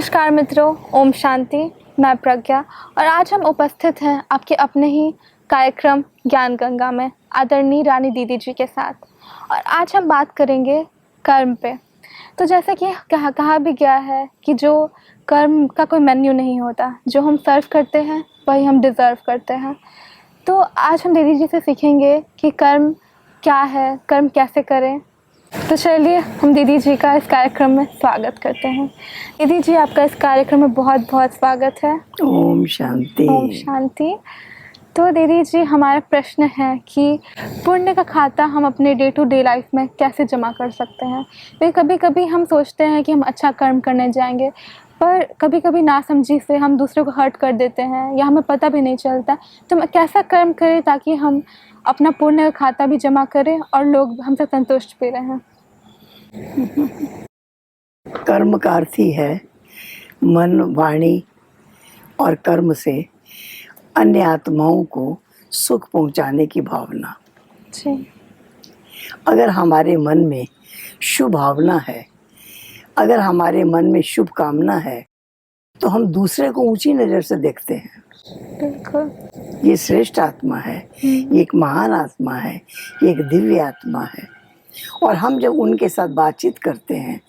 नमस्कार मित्रों, ओम शांति। मैं प्रज्ञा और आज हम उपस्थित हैं आपके अपने ही कार्यक्रम ज्ञान गंगा में आदरणीय रानी दीदी जी के साथ। और आज हम बात करेंगे कर्म पे। तो जैसा कि कहा भी गया है कि जो कर्म का कोई मेन्यू नहीं होता, जो हम सर्व करते हैं वही हम डिज़र्व करते हैं। तो आज हम दीदी जी से सीखेंगे कि कर्म क्या है, कर्म कैसे करें। तो चलिए हम दीदी जी का इस कार्यक्रम में स्वागत करते हैं। दीदी जी, आपका इस कार्यक्रम में बहुत बहुत स्वागत है। ओम शांति। ओम शांति। तो दीदी जी, हमारा प्रश्न है कि पुण्य का खाता हम अपने डे टू डे लाइफ में कैसे जमा कर सकते हैं। तो कभी कभी हम सोचते हैं कि हम अच्छा कर्म करने जाएंगे, पर कभी कभी नासमझी से हम दूसरों को हर्ट कर देते हैं या हमें पता भी नहीं चलता। तो हम कैसा कर्म करें ताकि हम अपना पुण्य का खाता भी जमा करें और लोग हमसे संतुष्ट भी रहें। कर्म का अर्थ ही है मन, वाणी और कर्म से अन्य आत्माओं को सुख पहुंचाने की भावना। जी। अगर हमारे मन में शुभ भावना है, अगर हमारे मन में शुभ कामना है, तो हम दूसरे को ऊंची नज़र से देखते हैं। बिल्कुल। ये श्रेष्ठ आत्मा है, ये एक महान आत्मा है, ये एक दिव्य आत्मा है। और हम जब उनके साथ बातचीत करते हैं,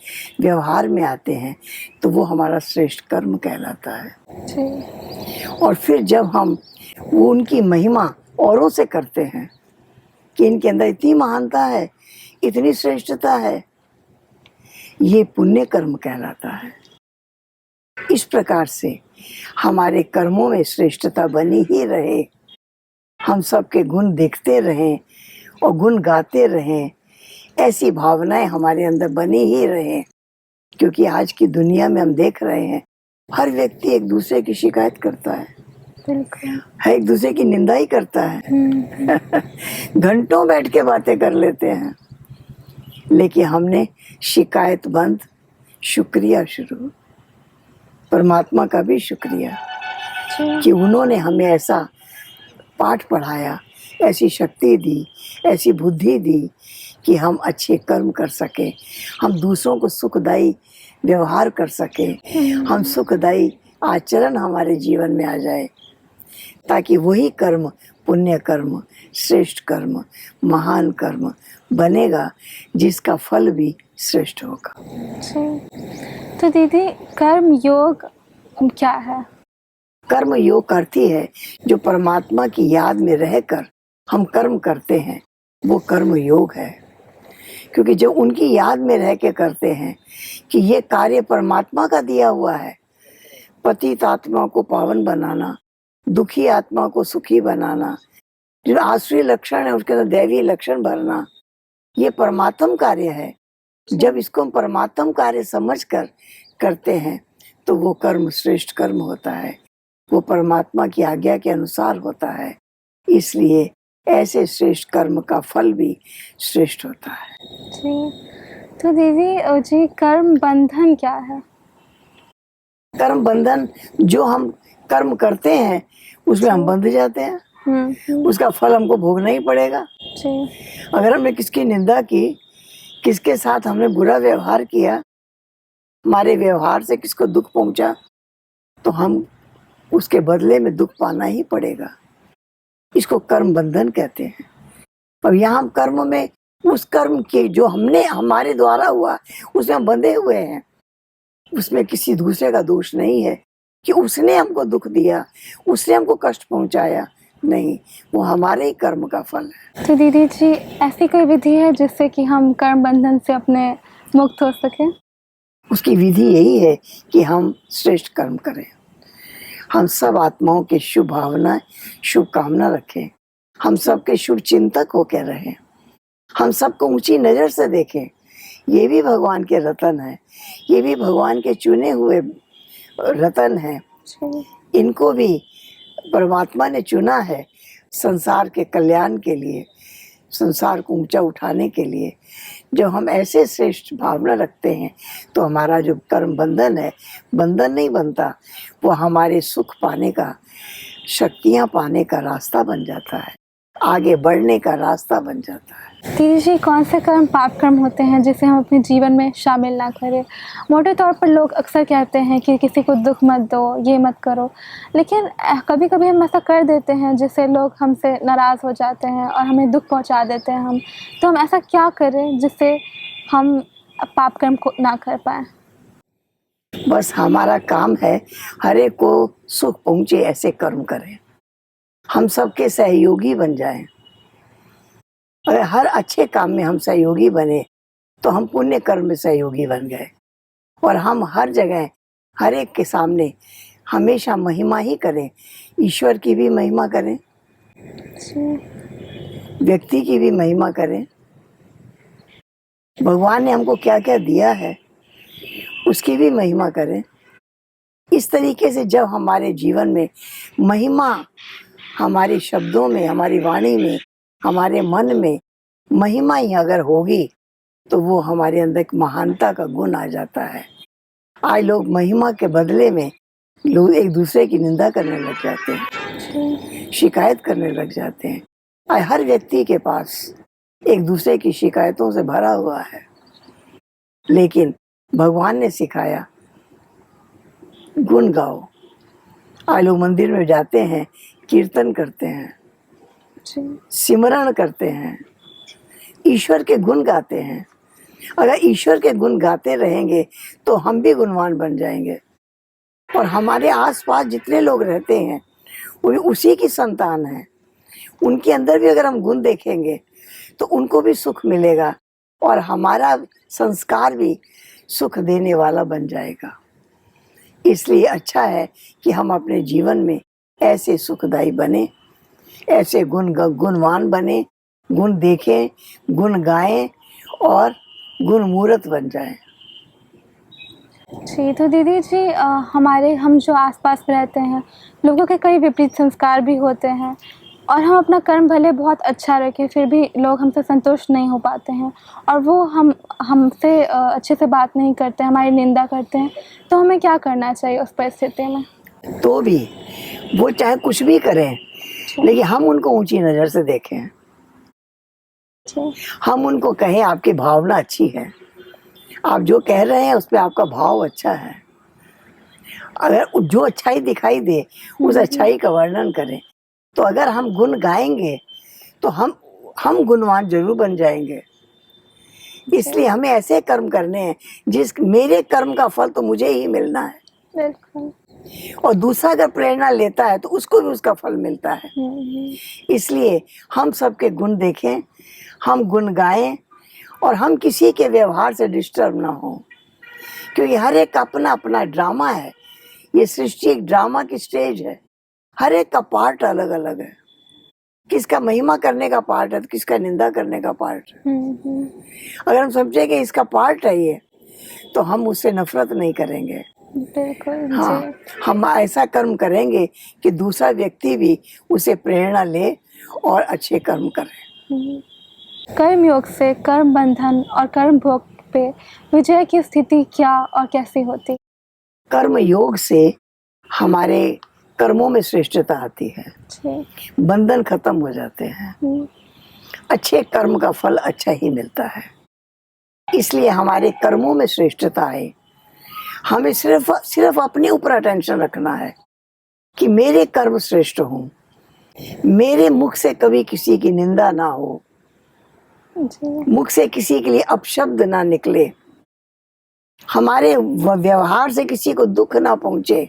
व्यवहार में आते हैं, तो वो हमारा श्रेष्ठ कर्म कहलाता है। जी। और फिर जब हम वो उनकी महिमा औरों से करते हैं कि इनके अंदर इतनी महानता है, इतनी श्रेष्ठता है, ये पुण्य कर्म कहलाता है। इस प्रकार से हमारे कर्मों में श्रेष्ठता बनी ही रहे, हम सबके गुण देखते रहें और गुण गाते रहें, ऐसी भावनाएं हमारे अंदर बनी ही रहे। क्योंकि आज की दुनिया में हम देख रहे हैं, हर व्यक्ति एक दूसरे की शिकायत करता है, एक दूसरे की निंदा ही करता है। घंटों बैठ के बातें कर लेते हैं, लेकिन हमने शिकायत बंद, शुक्रिया शुरू। परमात्मा का भी शुक्रिया कि उन्होंने हमें ऐसा पाठ पढ़ाया, ऐसी शक्ति दी, ऐसी बुद्धि दी कि हम अच्छे कर्म कर सके, हम दूसरों को सुखदायी व्यवहार कर सके, हम सुखदायी आचरण हमारे जीवन में आ जाए, ताकि वही कर्म पुण्य कर्म, श्रेष्ठ कर्म, महान कर्म बनेगा, जिसका फल भी श्रेष्ठ होगा। तो दीदी, कर्म योग क्या है? कर्म योग करती है जो परमात्मा की याद में रहकर हम कर्म करते हैं, वो कर्म योग है। क्योंकि जो उनकी याद में रह के करते हैं कि ये कार्य परमात्मा का दिया हुआ है, पतित आत्मा को पावन बनाना, दुखी आत्मा को सुखी बनाना, जो आसुरी लक्षण है उसके अंदर दैवीय लक्षण भरना, ये परमात्म कार्य है। जब इसको हम परमात्म कार्य समझकर करते हैं तो वो कर्म श्रेष्ठ कर्म होता है, वो परमात्मा की आज्ञा के अनुसार होता है। इसलिए ऐसे श्रेष्ठ कर्म का फल भी श्रेष्ठ होता है। जी। तो दीदी जी, कर्म बंधन क्या है? कर्म बंधन, जो हम कर्म करते हैं उसमें हम बंध जाते हैं, उसका फल हमको भोगना ही पड़ेगा। अगर हमने किसकी निंदा की, किसके साथ हमने बुरा व्यवहार किया, हमारे व्यवहार से किसको दुख पहुंचा, तो हम उसके बदले में दुख पाना ही पड़ेगा। इसको कर्म बंधन कहते हैं। और यहाँ हम कर्म में उस कर्म के जो हमने हमारे द्वारा हुआ उसमें हम बंधे हुए हैं, उसमें किसी दूसरे का दोष नहीं है कि उसने हमको दुख दिया, उसने हमको कष्ट पहुंचाया, नहीं, वो हमारे ही कर्म का फल है। तो दीदी जी, ऐसी कोई विधि है जिससे कि हम कर्म बंधन से अपने मुक्त हो सके? उसकी विधि यही है कि हम श्रेष्ठ कर्म करें, हम सब आत्माओं के शुभ भावना, शुभ कामना रखें, हम सबके शुभ चिंतक होकर रहें, हम सबको ऊंची नज़र से देखें। ये भी भगवान के रतन है, ये भी भगवान के चुने हुए रतन है, इनको भी परमात्मा ने चुना है संसार के कल्याण के लिए, संसार को ऊंचा उठाने के लिए। जब हम ऐसे श्रेष्ठ भावना रखते हैं तो हमारा जो कर्म बंधन है, बंधन नहीं बनता, वो हमारे सुख पाने का, शक्तियाँ पाने का रास्ता बन जाता है। आगे बढ़ने का रास्ता बन जाता है। दीदी जी, कौन से कर्म पाप कर्म होते हैं जिसे हम अपने जीवन में शामिल ना करें? मोटे तौर पर लोग अक्सर कहते हैं कि किसी को दुख मत दो, ये मत करो, लेकिन कभी कभी हम ऐसा कर देते हैं जिससे लोग हमसे नाराज़ हो जाते हैं और हमें दुख पहुंचा देते हैं हम। तो हम ऐसा क्या करें जिससे हम पाप कर्म को ना कर पाएँ? बस हमारा काम है हर एक को सुख पहुंचे ऐसे कर्म करें, हम सबके सहयोगी बन जाएं। अगर हर अच्छे काम में हम सहयोगी बने तो हम पुण्य कर्म में सहयोगी बन गए, और हम हर जगह हर एक के सामने हमेशा महिमा ही करें, ईश्वर की भी महिमा करें, व्यक्ति की भी महिमा करें। भगवान ने हमको क्या क्या दिया है उसकी भी महिमा करें। इस तरीके से जब हमारे जीवन में महिमा, हमारे शब्दों में, हमारी वाणी में, हमारे मन में महिमा ही अगर होगी तो वो हमारे अंदर एक महानता का गुण आ जाता है। आज लोग महिमा के बदले में लोग एक दूसरे की निंदा करने लग जाते हैं, शिकायत करने लग जाते हैं। आज हर व्यक्ति के पास एक दूसरे की शिकायतों से भरा हुआ है, लेकिन भगवान ने सिखाया गुण गाओ। आज लोग मंदिर में जाते हैं, कीर्तन करते हैं, सिमरण करते हैं, ईश्वर के गुण गाते हैं। अगर ईश्वर के गुण गाते रहेंगे तो हम भी गुणवान बन जाएंगे, और हमारे आसपास जितने लोग रहते हैं वो भी उसी की संतान है। उनके अंदर भी अगर हम गुण देखेंगे तो उनको भी सुख मिलेगा, और हमारा संस्कार भी सुख देने वाला बन जाएगा। इसलिए अच्छा है कि हम अपने जीवन में ऐसे सुखदायी बने, ऐसे गुणवान बने, गुण देखें, गुण गाएं और गुणमूर्त बन जाएं। जी, तो दीदी जी, हम जो आसपास में रहते हैं, लोगों के कई विपरीत संस्कार भी होते हैं, और हम अपना कर्म भले बहुत अच्छा रखें फिर भी लोग हमसे संतुष्ट नहीं हो पाते हैं, और वो हमसे अच्छे से बात नहीं करते, हमारी निंदा करते हैं। तो हमें क्या करना चाहिए उस परिस्थिति में? तो भी वो चाहे कुछ भी करें, लेकिन हम उनको ऊंची नज़र से देखें। हम उनको कहें आपकी भावना अच्छी है, आप जो कह रहे हैं उस पर आपका भाव अच्छा है। अगर जो अच्छाई दिखाई दे उस अच्छाई का वर्णन करें। तो अगर हम गुण गाएंगे तो हम गुणवान जरूर बन जाएंगे। इसलिए हमें ऐसे कर्म करने हैं जिस मेरे कर्म का फल तो मुझे ही मिलना है, बिल्कुल। और दूसरा अगर प्रेरणा लेता है तो उसको भी उसका फल मिलता है। इसलिए हम सबके गुण देखें, हम गुण गाएं, और हम किसी के व्यवहार से डिस्टर्ब ना हो, क्योंकि हर एक का अपना अपना ड्रामा है। ये सृष्टि एक ड्रामा की स्टेज है, हर एक का पार्ट अलग अलग है। किसका महिमा करने का पार्ट है तो किसका निंदा करने का पार्ट है। अगर हम समझे कि इसका पार्ट है ये, तो हम उससे नफरत नहीं करेंगे। बिल्कुल। हाँ, हम ऐसा कर्म करेंगे कि दूसरा व्यक्ति भी उसे प्रेरणा ले और अच्छे कर्म करे। कर्म योग से कर्म बंधन और कर्म भोग पे विजय की स्थिति क्या और कैसी होती? कर्म योग से हमारे कर्मों में श्रेष्ठता आती है, बंधन खत्म हो जाते हैं, अच्छे कर्म का फल अच्छा ही मिलता है। इसलिए हमारे कर्मों में श्रेष्ठता है। हमें सिर्फ अपने ऊपर अटेंशन रखना है कि मेरे कर्म श्रेष्ठ हों, मेरे मुख से कभी किसी की निंदा ना हो, मुख से किसी के लिए अपशब्द ना निकले, हमारे व्यवहार से किसी को दुख ना पहुंचे।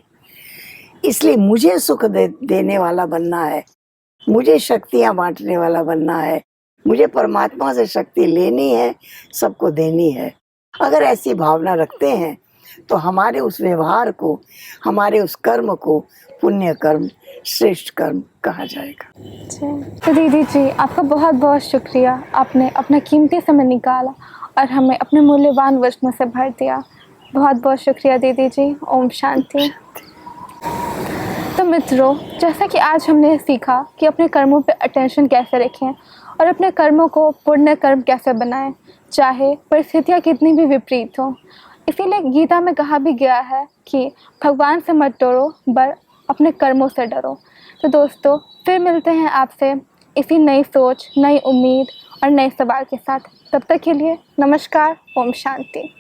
इसलिए मुझे सुख देने वाला बनना है, मुझे शक्तियां बांटने वाला बनना है, मुझे परमात्मा से शक्ति लेनी है, सबको देनी है। अगर ऐसी भावना रखते हैं तो हमारे उस व्यवहार को, हमारे उस कर्म को पुण्य कर्म, श्रेष्ठ कर्म कहा जाएगा। तो दीदी जी, आपका बहुत बहुत शुक्रिया। आपने अपना कीमती समय निकाला और हमें अपने मूल्यवान वचनों से भर दिया। बहुत बहुत शुक्रिया दीदी जी। ओम शांति। तो मित्रों, जैसा कि आज हमने सीखा कि अपने कर्मों पे अटेंशन कैसे रखें और अपने कर्मों को पुण्य कर्म कैसे बनाएं, चाहे परिस्थितियाँ कितनी भी विपरीत हों। इसीलिए गीता में कहा भी गया है कि भगवान से मत डरो, पर अपने कर्मों से डरो। तो दोस्तों, फिर मिलते हैं आपसे इसी नई सोच, नई उम्मीद और नए सवाल के साथ। तब तक के लिए नमस्कार। ओम शांति।